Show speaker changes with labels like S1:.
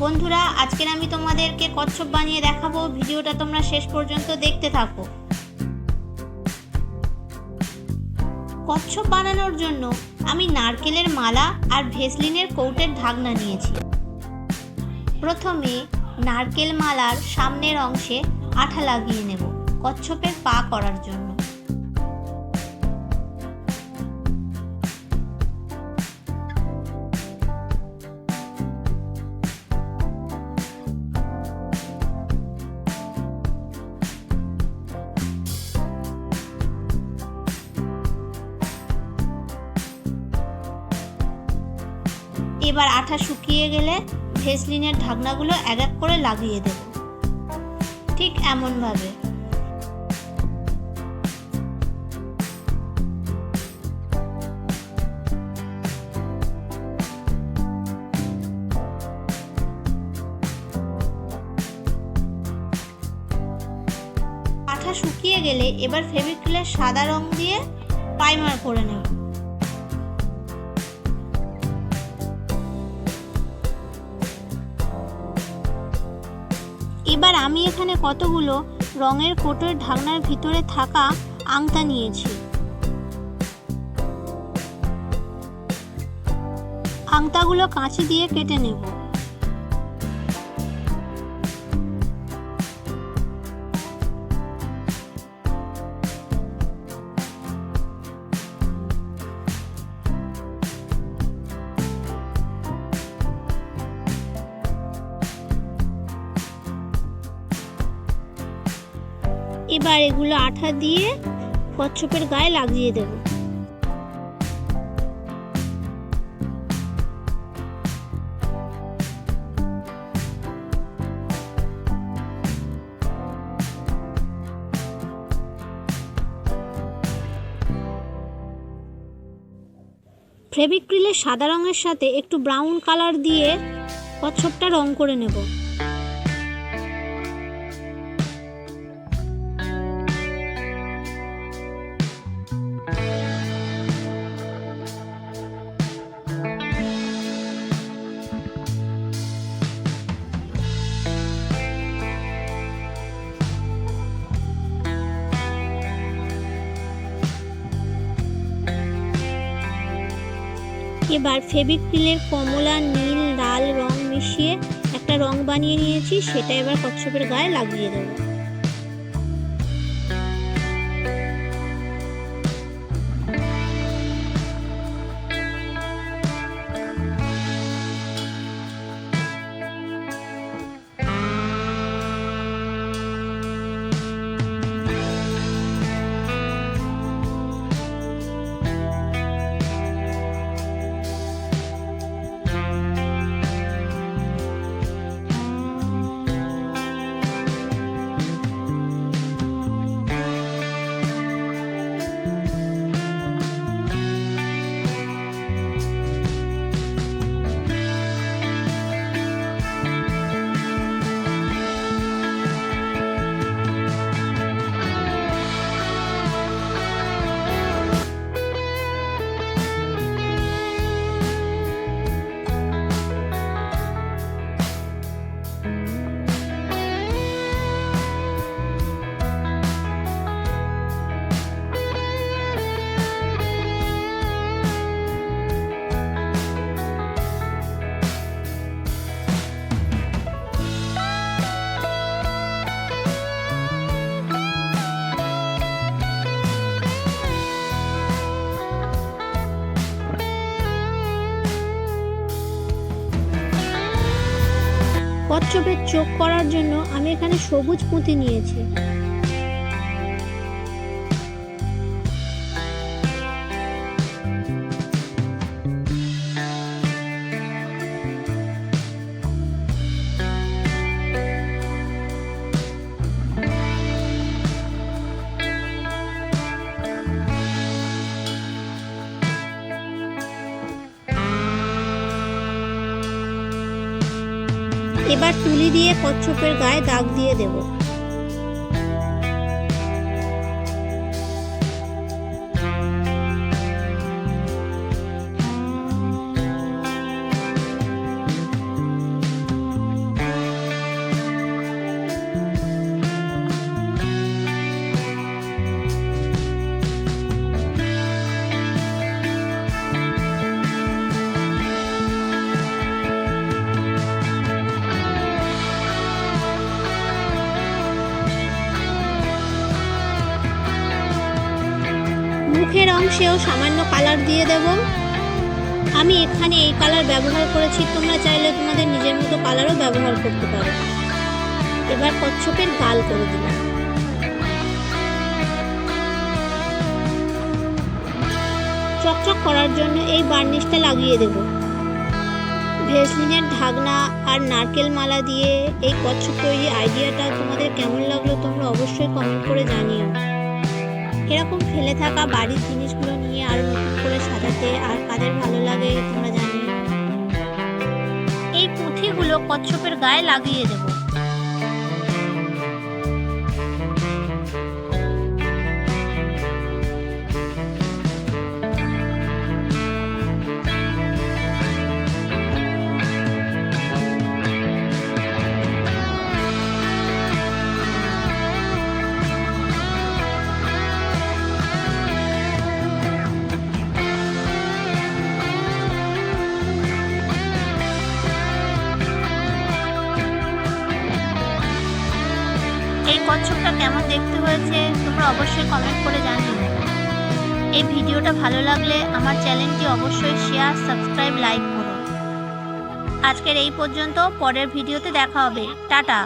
S1: বন্ধুরা, আজকের আমি তোমাদেরকে কচ্ছপ বানিয়ে দেখাবো। ভিডিওটা তোমরা শেষ পর্যন্ত দেখতে থাকো। কচ্ছপ বানানোর জন্য আমি নারকেলের মালা আর ভেসলিনের কৌটের ঢাকনা নিয়েছি। প্রথমে নারকেল মালার সামনের অংশে আঠা লাগিয়ে নেব কচ্ছপের পা করার জন্য। এবার আঠা শুকিয়ে গেলে ভেসলিনের ঢাকনাগুলো এক এক করে লাগিয়ে দেব, ঠিক এমনভাবে। আঠা শুকিয়ে গেলে এবার ফেভিক্রিলের সাদা রং দিয়ে প্রাইমার করে নেব। এবার আমি এখানে কতগুলো রঙের কোটের ঢাকনার ভিতরে থাকা আংটা নিয়েছি। আংটাগুলো কাঁচি দিয়ে কেটে নেব। এবার এগুলো আঠা দিয়ে কচ্ছপের গায়ে লাগিয়ে দেব। ফেভিক্রিলের সাদা রঙের সাথে একটু ব্রাউন কালার দিয়ে কচ্ছপটা রং করে নেব। এবার ফেভিক্রিলের কমলা, নীল, লাল রং মিশিয়ে একটা রং বানিয়ে নিয়েছি, সেটা এবার কচ্ছপের গায়ে লাগিয়ে দেব। কচ্ছপের চোখ করার জন্য আমি এখানে সবুজ পুঁতি নিয়েছি। এবার তুলি দিয়ে কচ্ছপের গায়ে দাগ দিয়ে দেব। অংশেও সামান্য কালার দিয়ে দেব। আমি এখানে এই কালার ব্যবহার করেছি, তোমরা চাইলে তোমাদের নিজের মতো কালারও ব্যবহার করতে পারো। এবার কচ্ছপের গাল করে দিলাম। চকচক করার জন্য এই বার্নিশটা লাগিয়ে দেব। ভেসলিনের ঢাকনা আর নারকেল মালা দিয়ে এই কচ্ছপ তৈরি আইডিয়াটা তোমাদের কেমন লাগলো তোমরা অবশ্যই কমেন্ট করে জানিও। এরকম ফেলে থাকা বাড়ির জিনিসগুলো নিয়ে আরো নতুন করে সাজাতে আর কাদের ভালো লাগে তোমরা জানিও। এই পুঁথিগুলো কচ্ছপের গায়ে লাগিয়ে দেব। এই কচ্ছপটা কেমন দেখতে হয়েছে তোমরা অবশ্যই কমেন্ট করে জানিও। এই ভিডিওটা ভালো লাগলে আমার চ্যানেলটি অবশ্যই শেয়ার, সাবস্ক্রাইব, লাইক করো। আজকের এই পর্যন্ত, পরের ভিডিওতে দেখা হবে। টাটা।